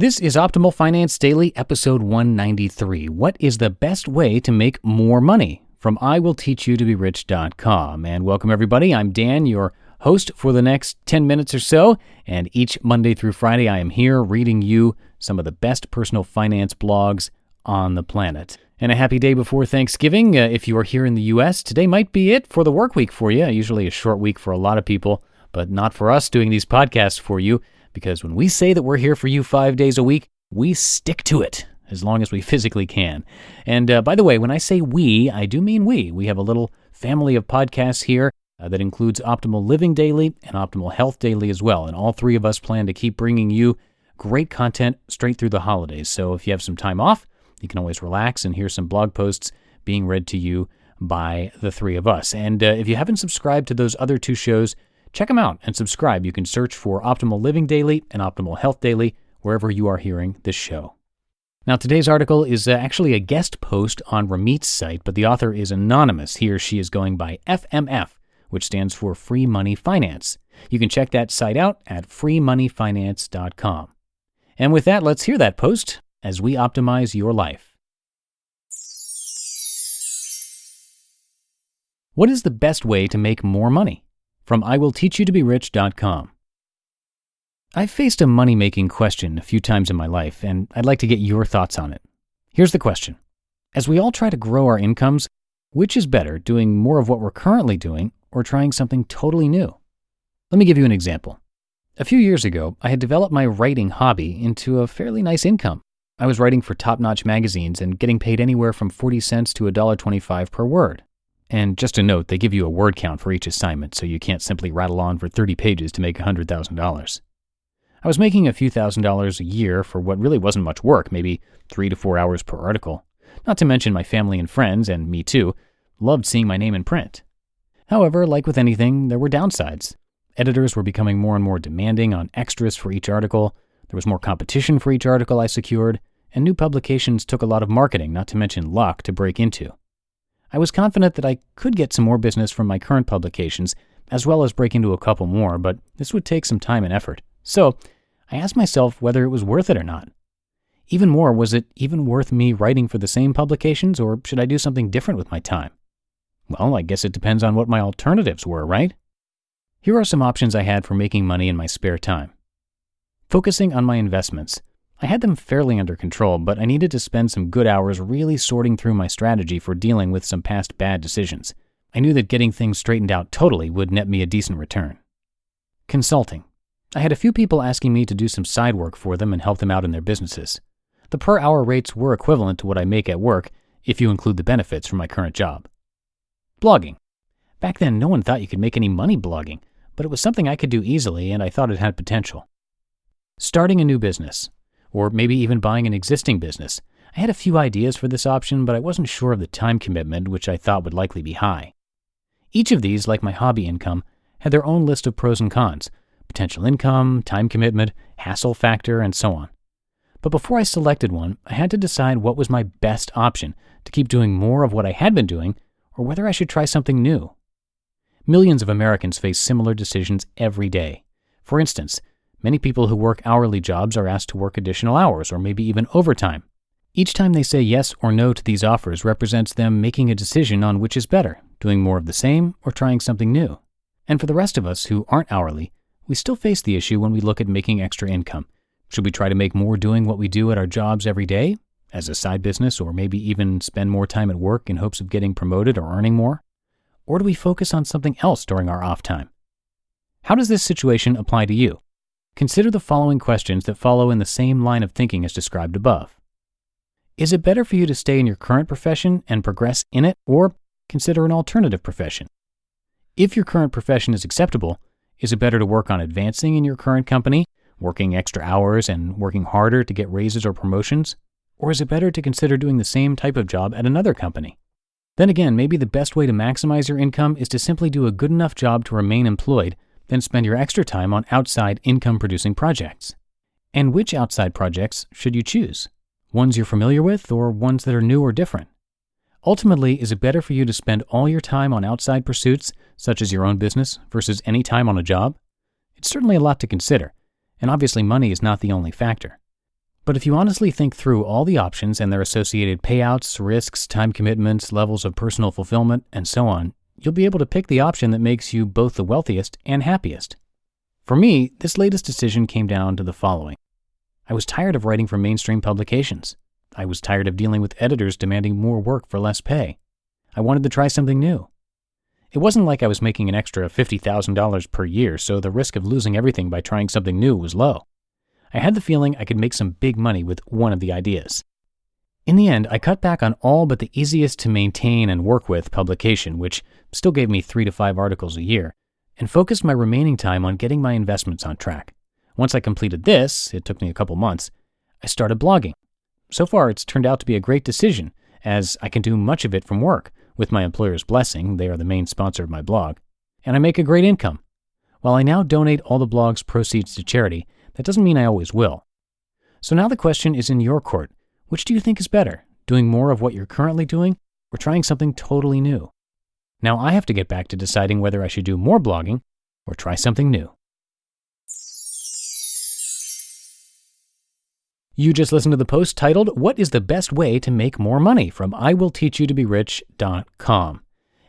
This is Optimal Finance Daily, episode 193. What is the best way to make more money? From IWillTeachYouToBeRich.com. And welcome, everybody. I'm Dan, your host for the next 10 minutes or so. And each Monday through Friday, I am here reading you some of the best personal finance blogs on the planet. And a happy day before Thanksgiving. If you are here in the U.S., today might be it for the work week for you. Usually a short week for a lot of people, but not for us doing these podcasts for you. Because when we say that we're here for you 5 days a week, we stick to it as long as we physically can. And by the way, when I say we, I do mean we. We have a little family of podcasts here that includes Optimal Living Daily and Optimal Health Daily as well. And all three of us plan to keep bringing you great content straight through the holidays. So if you have some time off, you can always relax and hear some blog posts being read to you by the three of us. And if you haven't subscribed to those other two shows, check them out and subscribe. You can search for Optimal Living Daily and Optimal Health Daily wherever you are hearing this show. Now, today's article is actually a guest post on Ramit's site, but the author is anonymous. He or she is going by FMF, which stands for Free Money Finance. You can check that site out at freemoneyfinance.com. And with that, let's hear that post as we optimize your life. What is the best way to make more money? From IWillTeachYouToBeRich.com. I've faced a money-making question a few times in my life, and I'd like to get your thoughts on it. Here's the question. As we all try to grow our incomes, which is better, doing more of what we're currently doing or trying something totally new? Let me give you an example. A few years ago, I had developed my writing hobby into a fairly nice income. I was writing for top-notch magazines and getting paid anywhere from 40 cents to $1.25 per word. And just a note, they give you a word count for each assignment, so you can't simply rattle on for 30 pages to make $100,000. I was making a few $1,000s a year for what really wasn't much work, maybe 3 to 4 hours per article. Not to mention my family and friends, and me too, loved seeing my name in print. However, like with anything, there were downsides. Editors were becoming more and more demanding on extras for each article, there was more competition for each article I secured, and new publications took a lot of marketing, not to mention luck, to break into. I was confident that I could get some more business from my current publications, as well as break into a couple more, but this would take some time and effort. So I asked myself whether it was worth it or not. Even more, was it even worth me writing for the same publications, or should I do something different with my time? Well, I guess it depends on what my alternatives were, right? Here are some options I had for making money in my spare time. Focusing on my investments. I had them fairly under control, but I needed to spend some good hours really sorting through my strategy for dealing with some past bad decisions. I knew that getting things straightened out totally would net me a decent return. Consulting. I had a few people asking me to do some side work for them and help them out in their businesses. The per-hour rates were equivalent to what I make at work, if you include the benefits from my current job. Blogging. Back then, no one thought you could make any money blogging, but it was something I could do easily, and I thought it had potential. Starting a new business. Or maybe even buying an existing business. I had a few ideas for this option, but I wasn't sure of the time commitment, which I thought would likely be high. Each of these, like my hobby income, had their own list of pros and cons: potential income, time commitment, hassle factor, and so on. But before I selected one, I had to decide what was my best option to keep doing more of what I had been doing, or whether I should try something new. Millions of Americans face similar decisions every day. For instance, many people who work hourly jobs are asked to work additional hours or maybe even overtime. Each time they say yes or no to these offers represents them making a decision on which is better, doing more of the same or trying something new. And for the rest of us who aren't hourly, we still face the issue when we look at making extra income. Should we try to make more doing what we do at our jobs every day, as a side business, or maybe even spend more time at work in hopes of getting promoted or earning more? Or do we focus on something else during our off time? How does this situation apply to you? Consider the following questions that follow in the same line of thinking as described above. Is it better for you to stay in your current profession and progress in it, or consider an alternative profession? If your current profession is acceptable, is it better to work on advancing in your current company, working extra hours and working harder to get raises or promotions? Or is it better to consider doing the same type of job at another company? Then again, maybe the best way to maximize your income is to simply do a good enough job to remain employed, then spend your extra time on outside income-producing projects. And which outside projects should you choose? Ones you're familiar with, or ones that are new or different? Ultimately, is it better for you to spend all your time on outside pursuits, such as your own business, versus any time on a job? It's certainly a lot to consider, and obviously money is not the only factor. But if you honestly think through all the options and their associated payouts, risks, time commitments, levels of personal fulfillment, and so on, you'll be able to pick the option that makes you both the wealthiest and happiest. For me, this latest decision came down to the following. I was tired of writing for mainstream publications. I was tired of dealing with editors demanding more work for less pay. I wanted to try something new. It wasn't like I was making an extra $50,000 per year, so the risk of losing everything by trying something new was low. I had the feeling I could make some big money with one of the ideas. In the end, I cut back on all but the easiest to maintain and work with publication, which still gave me 3 to 5 articles a year, and focused my remaining time on getting my investments on track. Once I completed this, it took me a couple months, I started blogging. So far, it's turned out to be a great decision, as I can do much of it from work. With my employer's blessing, they are the main sponsor of my blog, and I make a great income. While I now donate all the blog's proceeds to charity, that doesn't mean I always will. So now the question is in your court. Which do you think is better, doing more of what you're currently doing, or trying something totally new? Now I have to get back to deciding whether I should do more blogging or try something new. You just listened to the post titled, "What is the best way to make more money?" from iwillteachyoutoberich.com.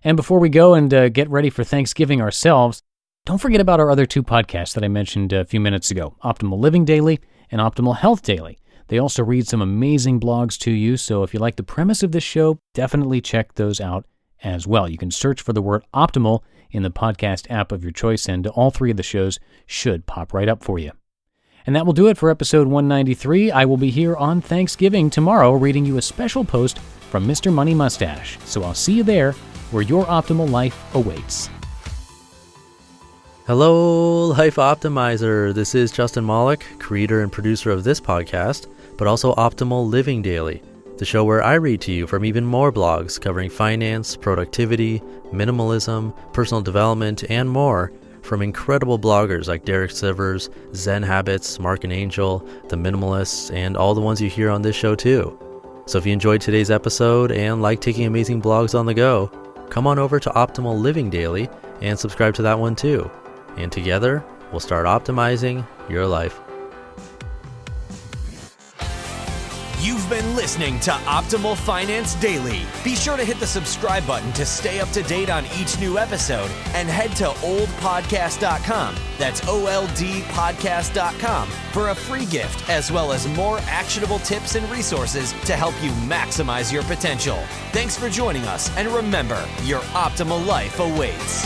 And before we go and get ready for Thanksgiving ourselves, don't forget about our other 2 podcasts that I mentioned a few minutes ago, Optimal Living Daily and Optimal Health Daily. They also read some amazing blogs to you, so if you like the premise of this show, definitely check those out as well. You can search for the word optimal in the podcast app of your choice, and all 3 of the shows should pop right up for you. And that will do it for episode 193. I will be here on Thanksgiving tomorrow reading you a special post from Mr. Money Mustache. So I'll see you there where your optimal life awaits. Hello, Life Optimizer. This is Justin Malik, creator and producer of this podcast, but also Optimal Living Daily, the show where I read to you from even more blogs covering finance, productivity, minimalism, personal development, and more, from incredible bloggers like Derek Sivers, Zen Habits, Mark and Angel, The Minimalists, and all the ones you hear on this show too. So if you enjoyed today's episode and like taking amazing blogs on the go, come on over to Optimal Living Daily and subscribe to that one too. And together, we'll start optimizing your life. You've been listening to Optimal Finance Daily. Be sure to hit the subscribe button to stay up to date on each new episode, and head to oldpodcast.com, that's OLDpodcast.com, for a free gift as well as more actionable tips and resources to help you maximize your potential. Thanks for joining us, and remember, your optimal life awaits.